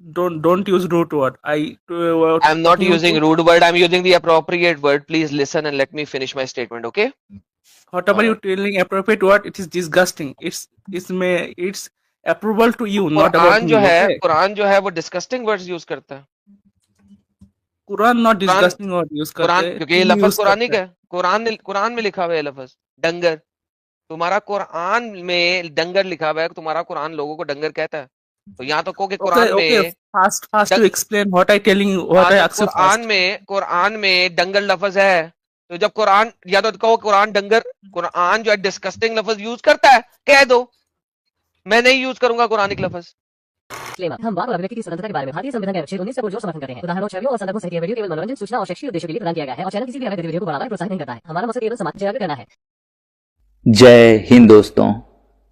don't use rude word. I'm not talking using to rude word. I'm using the appropriate word. Please listen and let me finish my statement. Okay? whatever you Alright. telling appropriate word. It is disgusting. It's approval to you, not about Quran जो me. है Okay. Quran जो है वो disgusting words use करता है। Quran not Quran disgusting word use Quran करते हैं, क्योंकि ये तुम लफज यूज कुरानिक करते हैं। है। कुरान में लिखा हुआ है ये लफज डंगर। तुम्हारा कुरान में डंगर लिखा हुआ है, तुम्हारा कुरान लोगों को डंगर कहता है। तो यहाँ तो कहो कि Okay, कुरान okay. में Fast to Dang, explain what I telling you, what हाँ I तो ask you first. कुरान में डंगर लफज है। तो जब कुरान या तो कहो कुरान डंगर, कुरान जो है डिस्कस्टिंग लफज यूज करता है, कह दो। मैं नहीं यूज करूंगा कुरानिक लफज। हम वाक और अभिव्यक्ति की स्वतंत्रता के बारे में भारतीय संविधान के अनुच्छेद 19 का पुरजोर समर्थन करते हैं। उदाहरणों, छवियों और संदर्भों सहित यह वीडियो केवल मनोरंजन, सूचना और शैक्षिक उद्देश्यों के लिए प्रदान किया गया है और चैनल किसी भी अवैध गतिविधियों को बढ़ावा या प्रोत्साहित नहीं करता है। हमारा मकसद केवल समाज जागरूक करना है। जय हिंद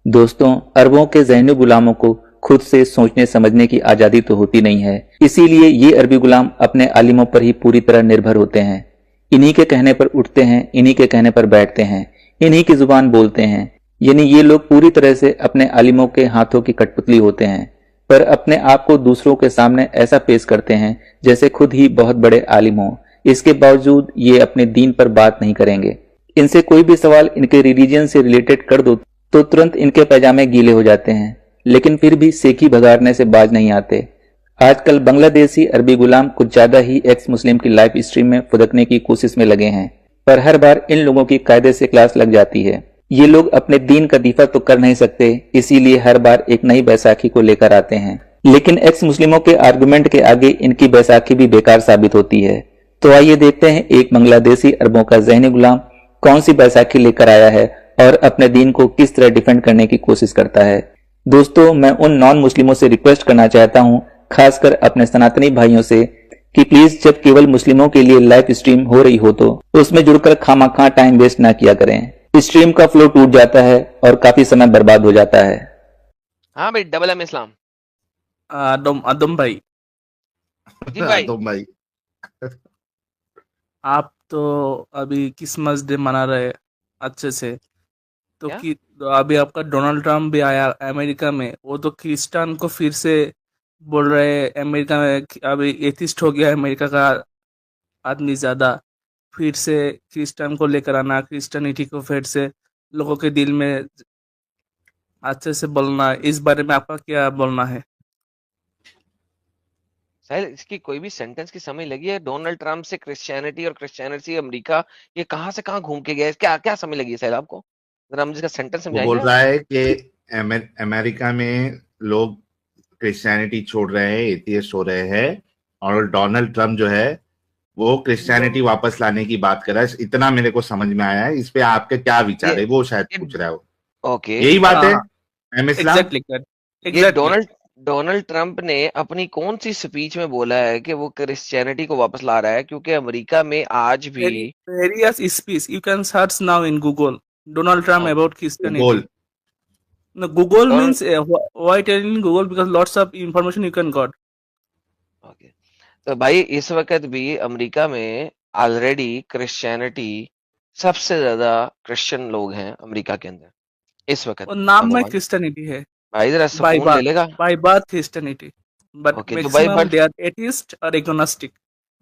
दोस्तों अरबों के ज़हनी गुलामों को खुद से सोचने समझने की आज़ादी तो होती नहीं है, इसीलिए ये अरबी गुलाम अपने आलिमों पर ही पूरी तरह निर्भर होते हैं। इन्हीं के कहने पर उठते हैं, इन्हीं के कहने पर बैठते हैं, इन्हीं की जुबान बोलते हैं। यानी ये लोग पूरी तरह से अपने आलिमों के हाथों की कठपुतली होते हैं, पर अपने आप को दूसरों के सामने ऐसा पेश करते हैं जैसे खुद ही बहुत बड़े आलिम हों। इसके बावजूद ये अपने दीन पर बात नहीं करेंगे। इनसे कोई भी सवाल इनके रिलीजन से रिलेटेड कर दो तो तुरंत इनके पैजामे गीले हो जाते हैं, लेकिन फिर भी सेखी भगाड़ने से बाज नहीं आते। आजकल बांग्लादेशी अरबी गुलाम कुछ ज्यादा ही एक्स मुस्लिम की लाइफ स्ट्रीम में फुदकने की कोशिश में लगे हैं, पर हर बार इन लोगों की कायदे से क्लास लग जाती है। ये लोग अपने दीन का दिफा तो कर नहीं सकते, इसीलिए हर बार एक नई बैसाखी को लेकर आते हैं। लेकिन एक्स मुस्लिमों के आर्गुमेंट के आगे इनकी बैसाखी भी बेकार साबित होती है। तो आइए देखते हैं एक बांग्लादेशी अरबों का ज़हनी गुलाम कौन सी बैसाखी लेकर आया है और अपने दीन को किस तरह डिफेंड करने की कोशिश करता है। दोस्तों, मैं उन नॉन मुस्लिमों से रिक्वेस्ट करना चाहता हूं, खासकर अपने सनातनी भाइयों से, कि प्लीज जब केवल मुस्लिमों के लिए लाइव स्ट्रीम हो रही हो तो उसमें जुड़कर खामाखा टाइम वेस्ट ना किया करें। स्ट्रीम का फ्लो टूट जाता है और काफी समय बर्बाद हो जाता है। हाँ भाई, डबल एम इस्लाम आदम भाई, जी भाई। आदम भाई, आप तो अभी क्रिसमस डे मना रहे अच्छे से, तो क्या? कि तो अभी आपका डोनाल्ड ट्रम्प भी आया अमेरिका में, वो तो क्रिस्टियन को फिर से बोल रहे हैं अमेरिका में अभी एथिस्ट हो गया अमेरिका का आदमी ज्यादा, फिर से क्रिस्टियन को लेकर आना, क्रिश्चियनिटी को फिर से लोगों के दिल में अच्छे से बोलना। इस बारे में आपका क्या बोलना है? साहिल, इसकी कोई भी सेंटेंस की समझ लगी है? डोनाल्ड ट्रम्प से क्रिश्चियनिटी और क्रिश्चियनिटी अमेरिका, ये कहाँ से कहाँ घूम के गया है? क्या क्या समझ लगी है साहिल आपको? जरा मुझे इसका सेंटेंस वो समझाएंगे बोल आप? रहा है कि अमेरिका में लोग क्रिश्चियनिटी छोड़ रहे हैं, एथियस्ट हो रहे हैं, और डोनाल्ड ट्रम्प जो है वो क्रिश्चियनिटी वापस लाने की बात कर रहा है। इतना मेरे को समझ में आया है। इस पे आपके क्या विचार है, वो शायद ये पूछ रहा है वो। ओके। यही बात है एम इस्लाम। एग्जैक्टली ये एग्जैक्टली। डोनाल्ड ट्रम्प ने अपनी कौन सी स्पीच में बोला है कि वो क्रिश्चियनिटी को वापस ला रहा है? क्योंकि अमेरिका में आज भी Various speech you can search now in Google. Donald Trump हाँ, about वो बोल Christianity. No, Google Donald means why telling Google, because lots of information you can got. Okay. तो भाई इस वक्त भी अमेरिका में ऑलरेडी क्रिश्चियनिटी, सबसे ज्यादा क्रिश्चियन लोग हैं अमेरिका के अंदर इस वक्त। और नाम नंबर में वन। Christianity है, भाई जरा by सुकून ले birth, लेगा। by birth Christianity, but okay, जो by maximum birth they are atheist or agnostic.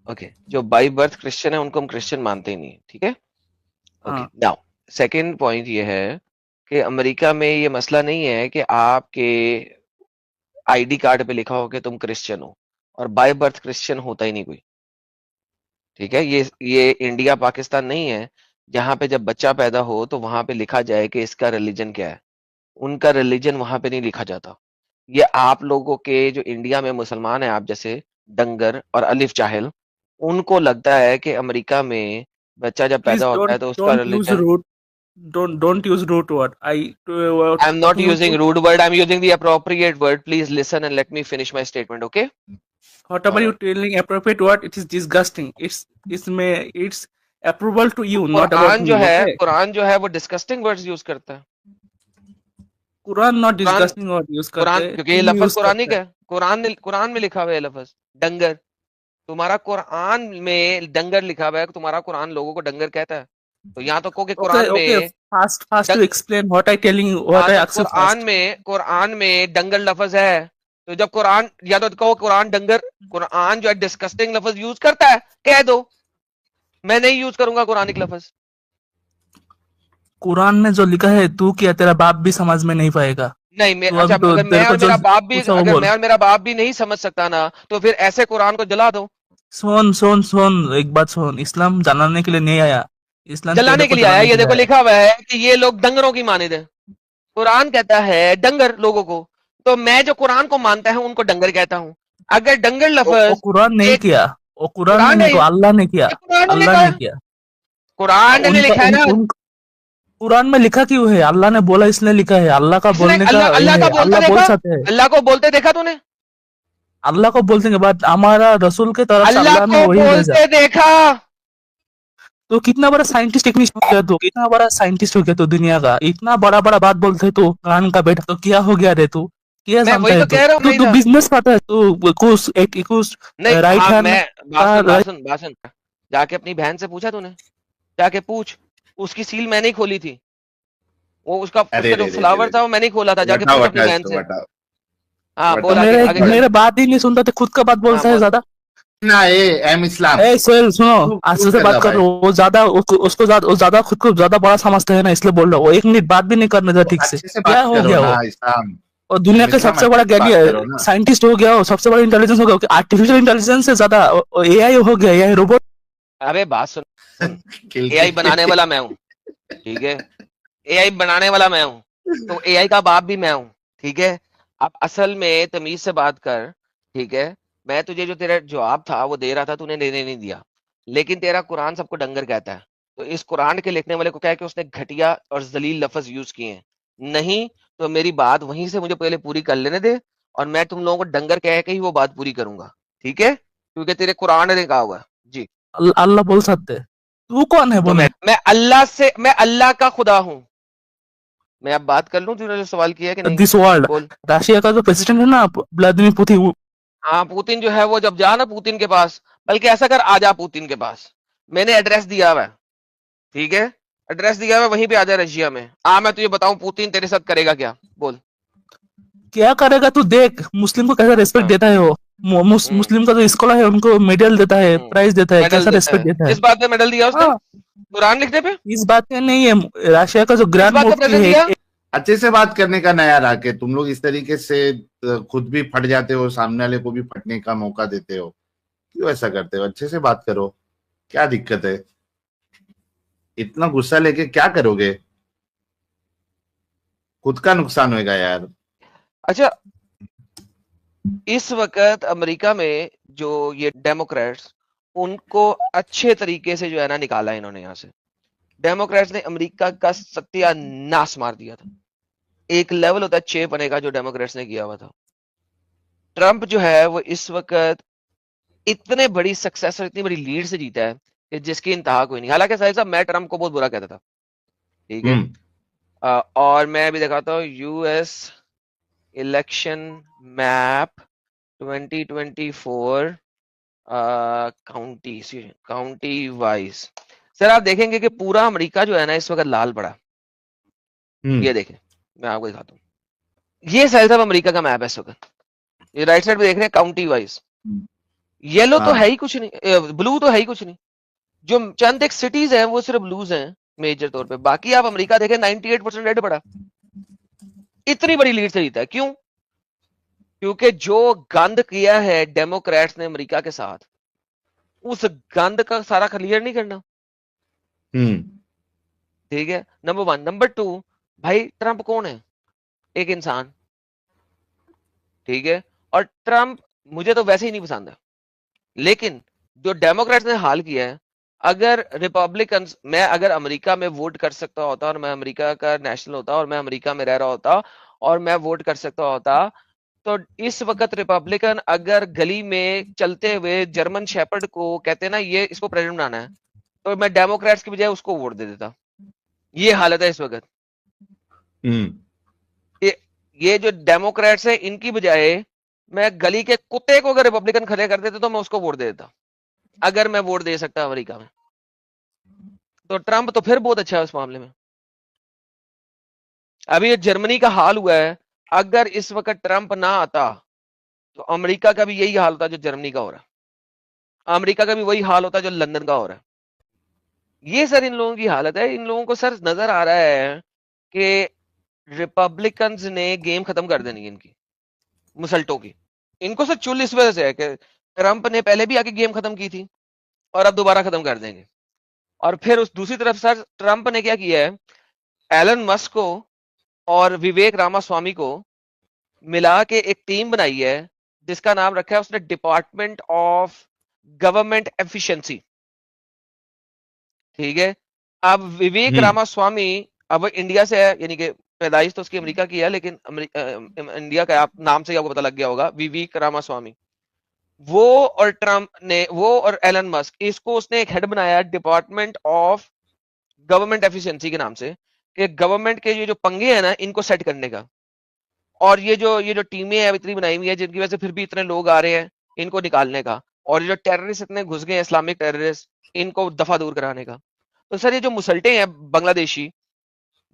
Okay, जो बाई बर्थ क्रिश्चियन है उनको हम क्रिश्चियन मानते ही नहीं, ठीक है? ओके, हाँ, नाउ सेकंड पॉइंट ये है कि अमेरिका में ये मसला नहीं है कि आपके आईडी कार्ड पे लिखा हो कि तुम क्रिश्चियन हो, और बाय बर्थ क्रिश्चियन होता ही नहीं कोई, ठीक है? ये इंडिया पाकिस्तान नहीं है जहां पे जब बच्चा पैदा हो तो वहां पे लिखा जाए कि इसका रिलीजन क्या है। उनका रिलीजन वहां पे नहीं लिखा जाता। ये आप लोगों के जो इंडिया में मुसलमान है, आप जैसे डंगर और अलिफ जाहिल, उनको लगता है कि अमेरिका में बच्चा जब please पैदा होता है don't तो उसका don't use religion. rude, don't use rude word. I am not Talking using to rude word, I am using the appropriate word. Please listen and let me finish my statement, okay? whatever you alright. telling appropriate word. It is disgusting. It's approval to you, not about Quran जो me. है Okay. Quran जो है वो disgusting words use करता है। Quran not Quran disgusting word use करते कुरान हैं, क्योंकि ये तुम लफज यूज करते कुरानिक हैं। है। कुरान में लिखा हुआ है ये लफज डंगर। तुम्हारा कुरान में डंगर लिखा हुआ है, तुम्हारा कुरान लोगों को डंगर कहता है। तो यहाँ तो कहो कि ओके कुरान ओके, में फास्ट टू डंग, explain what I telling, what हाँ आई तो आस्क यू फर्स्ट। कुरान में डंगर लफज है। तो जब कुरान, या तो कहो कुरान डंगर, कुरान जो है डिस्कस्टिंग लफ्ज यूज करता है, कह दो मैं नहीं यूज करूंगा कुरानिक लफ्ज। कुरान में जो लिखा है तू क्या तेरा बाप भी समझ में नहीं पाएगा। नहीं मैं, तू अच्छा अभी तो अगर तेरे मैं को और जो मेरा बाप भी, पूछा वो अगर बोल। मैं और मेरा बाप भी नहीं समझ सकता ना, तो फिर ऐसे कुरान को जला दो। सुन सुन सुन, एक बात सुन, इस्लाम जलाने के लिए नहीं आया, इस्लाम तेरे जलाने के को लिए आया, जलाने ये के लिए देखो आया। लिखा हुआ है कि ये लोग डंगरों की मानिद है। कुरान कहता है डंगर लोगों को, तो मैं जो कुरान को मानता है उनको डंगर कहता हूं। अगर डंगर वो लफ्ज कुरान नहीं एक, किया, वो कुरान ने कुरान नहीं है किया, अल्लाह ने किया। ये कुरान ने अल्लाह लिखा ने है, किया। कुरान ने उनका लिखा है ना। कुरान में लिखा क्यों है? अल्लाह ने बोला इसलिए लिखा है। अल्लाह का किसने बोलने का अल्लाह, ये अल्लाह का है, बोलते अल्लाह बोल देखा? सकते हैं। अल्लाह को बोलते देखा तूने? अल्लाह को बोलते के बाद हमारा रसूल के तरफ से अल्लाह अल्लाह ने को वही भेजा। बोलते देखा? तो कितना बड़ा साइंटिस्ट टेक्निस्ट हो गया, तो कितना बड़ा साइंटिस्ट हो गया तो दुनिया का, इतना बड़ा बड़ा बात बोलते है तो कुरान का बेटा, तो क्या हो गया रे तू? क्या मैं जानता वही है तो तू? कह रहा हूं, तू नहीं तू था। बिजनेस पता है तू? कुछ नहीं राइट हाँ, हैंड मैं का बात सुन, जाके अपनी बहन से पूछा तूने? जाके पूछ, उसकी सील मैंने ही खोली थी। वो उसका अरे उसका जो रे रे रे फ्लावर रे था रे। वो मैंने ही खोला था, जाके बताओ पूछ अपनी बताओ बहन इसको, से। बताओ हाँ तो बोल, बताओ। आगे मेरे आगे चल। मेरे बात ही नहीं सुनता तो खुद का बात हाँ बोलता है बोल। ज्यादा। ना ए एम इस्लाम, ए सोहेल सुनो, तू आंसू तू से कर बात रहा कर भाई। रहे हो, वो ज्यादा उसको ज्यादा, वो ज्यादा खुद को ज्यादा बड़ा समझता है ना, इसलिए बोल रहा हूँ। वो एक मिनट बात भी नहीं करने देता तो ठीक से, अच्छे से क्या बात हो करो गया ना वो? इस्लाम। और दुनिया एम का इस्लाम सबसे अच्छे बड़ा से बात करो ना। साइंटिस्ट हो गया, वो सबसे बड़ा इंटेलिजेंस हो गया, आर्टिफिशियल इंटेलिजेंस से ज्यादा एआई हो गया, एआई रोबोट। अबे बात सुन, सुन, किल एआई बनाने के वाला मैं हूँ, ठीक है? एआई बनाने वाला मैं हूँ, तो एआई का बाप भी मैं हूँ, ठीक है? अब असल में तमीज से बात कर, ठीक है? मैं तुझे जो तेरा जवाब था वो दे रहा था, तूने देने नहीं दिया। लेकिन तेरा कुरान सबको डंगर कहता है, तो इस कुरान के लिखने वाले को क्या है कि उसने घटिया और जलील लफ्ज यूज किए हैं। नहीं तो मेरी बात वहीं से मुझे पहले पूरी कर लेने दे, और मैं तुम लोगों को डंगर कह के ही वो बात पूरी करूंगा, ठीक है? क्योंकि तेरे कुरान ने कहा हुआ है। जी। अल्लाह बोल सकते हैं, तू कौन है तो बोलने? मैं अल्लाह का खुदा हूं। मैं अब बात कर लूं, तूने जो सवाल किया है कि नहीं? दिस वर्ल्ड, बोल। रशिया का जो प्रेसिडेंट है ना व्लादिमीर पुतिन, हाँ पुतिन जो है वो जब जा ना पुतिन के पास, बल्कि ऐसा कर, आ जा पुतिन के पास, मैंने एड्रेस दिया हुआ है, ठीक है? एड्रेस दिया हुआ है, वहीं पे आ जा रशिया में। मैं तुझे बताऊं पुतिन तेरे साथ करेगा क्या, बोल। क्या करेगा तू देख। मुस्लिम को कैसा रिस्पेक्ट हाँ। देता है वो। हम्म। मुस्लिम का जो स्कॉलर है उनको मेडल देता है, प्राइज देता है, मेडल कैसा देता रिस्पेक्ट है, देता है। किस बात पे मेडल दिया उसने? हाँ, कुरान लिखने पे? इस बात पे नहीं है, रशिया का जो किस ग्रैंड बात पे मुफ्ती प्रेजेंट है दिया? अच्छे से बात करने का नया रहा के तुम लोग इस तरीके से खुद भी फट जाते हो, सामने वाले को भी फटने का मौका देते हो। क्यों ऐसा करते हो? अच्छे से बात करो, क्या दिक्कत है? इतना गुस्सा लेके क्या करोगे? खुद का नुकसान होगा यार। अच्छा, इस वक्त अमेरिका में जो ये डेमोक्रेट्स, उनको अच्छे तरीके से जो है ना निकाला है इन्होंने यहाँ से। डेमोक्रेट्स ने अमेरिका का सत्यानाश मार दिया था। एक लेवल होता है चेपने का जो डेमोक्रेट्स ने किया हुआ था। ट्रंप जो है वो इस वक्त इतने बड़ी सक्सेस और इतनी बड़ी लीड से जीता है कि जिसकी इंतहा कोई नहीं। हालांकि साहिब साहब मैं ट्रंप को बहुत बुरा कहता था, ठीक है? और मैं अभी दिखाता हूँ US election map 2024 county wise. Sir आप देखेंगे कि पूरा अमेरिका जो है ना इस वक्त लाल पड़ा। ये देखें, मैं आपको दिखाता हूँ, ये साहिब साहब अमेरिका का मैप है इस वक्त। ये राइट साइड पे देख रहे हैं काउंटी वाइज। येलो तो है ही कुछ नहीं, ब्लू तो है ही कुछ नहीं। जो चंद एक सिटीज हैं वो सिर्फ ब्लूज हैं मेजर तौर पे, बाकी आप अमेरिका देखें 98% रेड पड़ा। इतनी बड़ी लीड से जीता है, क्यों? क्योंकि जो गंद किया है डेमोक्रेट्स ने अमेरिका के साथ, उस गंद का सारा क्लियर नहीं करना, ठीक है? नंबर 1। नंबर 2, भाई ट्रंप कौन है? एक इंसान, ठीक है? और ट्रंप मुझे तो वैसे ही नहीं पसंद है, लेकिन जो डेमोक्रेट्स ने हाल किया है, अगर रिपब्लिकन, मैं अगर अमेरिका में वोट कर सकता होता और मैं अमेरिका का नेशनल होता और मैं अमेरिका में रह रहा होता और मैं वोट कर सकता होता, तो इस वक्त रिपब्लिकन अगर गली में चलते हुए जर्मन शेपर्ड को कहते ना ये इसको प्रेसिडेंट बनाना है, तो मैं डेमोक्रेट्स की बजाय उसको वोट दे देता। ये हालत है इस वक्त। ये जो डेमोक्रेट्स है इनकी बजाय मैं गली के कुत्ते को अगर रिपब्लिकन खड़े कर देते तो मैं उसको वोट दे देता, अगर मैं वोट दे सकता अमेरिका में। तो ट्रंप तो फिर बहुत अच्छा है उस मामले में। अभी जर्मनी का हाल हुआ है, अगर इस वक्त ट्रंप ना आता तो अमेरिका का भी यही हाल होता है जो जर्मनी का हो रहा है, अमेरिका का भी वही हाल होता है जो लंदन का हो रहा है। ये सर इन लोगों की हालत है। इन लोगों को सर नजर आ रहा है कि रिपब्लिकन्स ने गेम खत्म कर देनी है इनकी, मुसल्टों की। इनको सर चुल इस वजह से है कि ट्रंप ने पहले भी आके गेम खत्म की थी और अब दोबारा खत्म कर देंगे। और फिर उस दूसरी तरफ सर ट्रंप ने क्या किया है, एलन मस्क को और विवेक रामास्वामी को मिला के एक टीम बनाई है जिसका नाम रखा है उसने डिपार्टमेंट ऑफ गवर्नमेंट एफिशिएंसी। ठीक है, अब विवेक रामास्वामी अब इंडिया से है, यानी कि पैदाइश तो उसकी अमेरिका की है, लेकिन इंडिया का आप नाम से आपको पता लग गया होगा, विवेक रामास्वामी। वो और ट्रंप ने, वो और एलन मस्क, इसको उसने एक हेड बनाया डिपार्टमेंट ऑफ गवर्नमेंट एफिशिएंसी के नाम से, कि गवर्नमेंट के ये जो पंगे हैं ना इनको सेट करने का। और ये जो टीमें हैं इतनी बनाई हुई है जिनकी वजह से फिर भी इतने लोग आ रहे हैं, इनको निकालने का। और ये जो टेररिस्ट इतने घुस गए हैं, इस्लामिक टेररिस्ट, इनको दफा दूर कराने का। तो सर ये जो मुसल्टे हैं बांग्लादेशी,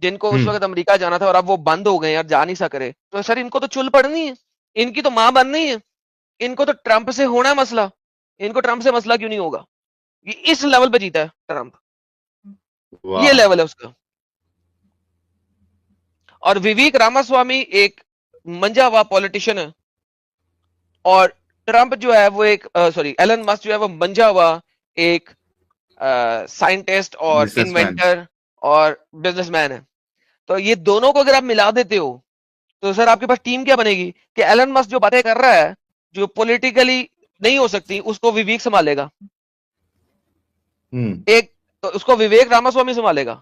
जिनको उस वक्त अमेरिका जाना था और अब वो बंद हो गए और जा नहीं सक रहे, तो सर इनको तो चुल पड़नी है, इनकी तो मां बननी है। इनको तो ट्रंप से होना है मसला, इनको ट्रंप से मसला क्यों नहीं होगा? ये इस लेवल पे जीता है ट्रंप, ये लेवल है उसका। और विवेक रामास्वामी एक मंजा हुआ पॉलिटिशियन है, और ट्रंप जो है वो एक एलन मस्क जो है वो मंजा हुआ एक साइंटिस्ट और इन्वेंटर और बिजनेसमैन है। तो ये दोनों को अगर आप मिला देते हो तो सर आपके पास टीम क्या बनेगी कि एलन मस्क जो बातें कर रहा है जो पॉलिटिकली नहीं हो सकती, उसको विवेक संभालेगा, एक तो उसको विवेक रामास्वामी संभालेगा,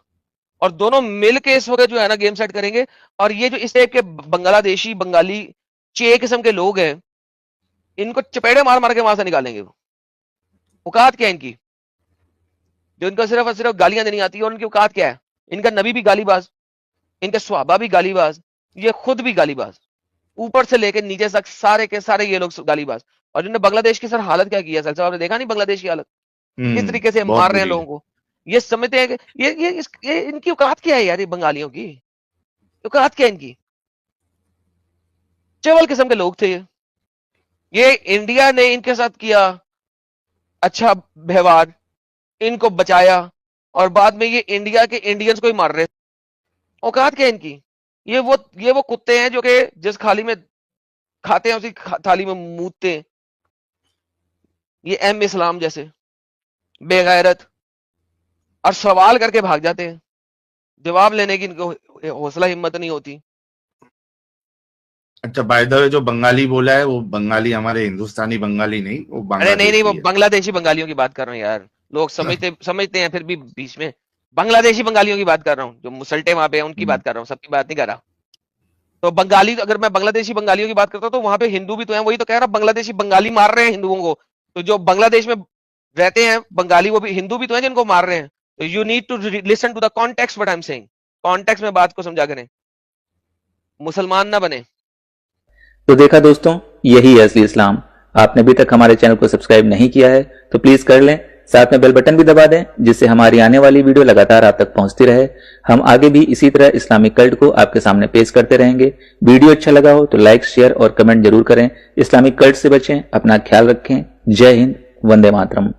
और दोनों मिलके इस वक्त जो है ना गेम सेट करेंगे। और ये जो इस टाइप के बांग्लादेशी बंगाली चे किस्म के लोग हैं, इनको चपेड़े मार मार के वहां से निकालेंगे। वो औकात क्या है इनकी, जो इनको सिर्फ और सिर्फ गालियां देनी आती है। और उनकी औकात क्या है, इनका नबी भी गालीबाज, इनके स्वभाव भी गालीबाज, ये खुद भी गालीबाज, ऊपर से लेकर नीचे तक सारे के सारे ये लोग गालीबाज। और इन्होंने बांग्लादेश की सर हालत क्या की है, सर आपने देखा नहीं बांग्लादेश की हालत किस तरीके से मार रहे हैं लोगों को। ये समझते हैं कि ये इनकी औकात क्या है यार, ये बंगालियों की औकात क्या है इनकी? चवल किस्म के लोग थे ये इंडिया ने इनके साथ किया अच्छा व्यवहार, इनको बचाया, और बाद में ये इंडिया के इंडियंस को ही मार रहे। औकात क्या है इनकी? ये वो कुत्ते हैं जो कि जिस थाली में खाते हैं उसी थाली में मूतते हैं। ये एम इस्लाम जैसे बेगैरत, और सवाल करके भाग जाते हैं, जवाब लेने की इनको हौसला हिम्मत नहीं होती। अच्छा, बाय द वे जो बंगाली बोला है वो बंगाली हमारे हिंदुस्तानी बंगाली नहीं, वो अरे नहीं वो बांग्लादेशी बंगालियों की बात कर रहा हूँ यार। लोग समझते हैं फिर भी बीच में बांग्लादेशी बंगालियों की बात कर रहा हूँ, जो मुसल्टे वहां पे हैं उनकी बात कर रहा हूँ, सबकी बात नहीं कर रहा। तो बंगाली, अगर मैं बांग्लादेशी बंगालियों की बात करता हूँ तो वहां पे हिंदू भी तो हैं, वही तो कह रहा, बांग्लादेशी बंगाली मार रहे हैं हिंदुओं को। तो जो बांग्लादेश में रहते हैं बंगाली, वो भी हिंदू भी तो हैं जिनको मार रहे हैं। तो you need to listen to the context what I am saying, context में बात को समझा करें, मुसलमान ना बने। तो देखा दोस्तों, यही है असली इस्लाम। आपने अभी तक हमारे चैनल को सब्सक्राइब नहीं किया है तो प्लीज कर लें, साथ में बेल बटन भी दबा दें जिससे हमारी आने वाली वीडियो लगातार आप तक पहुंचती रहे। हम आगे भी इसी तरह इस्लामिक कल्ट को आपके सामने पेश करते रहेंगे। वीडियो अच्छा लगा हो तो लाइक, शेयर और कमेंट जरूर करें। इस्लामिक कल्ट से बचें, अपना ख्याल रखें। जय हिंद, वंदे मातरम।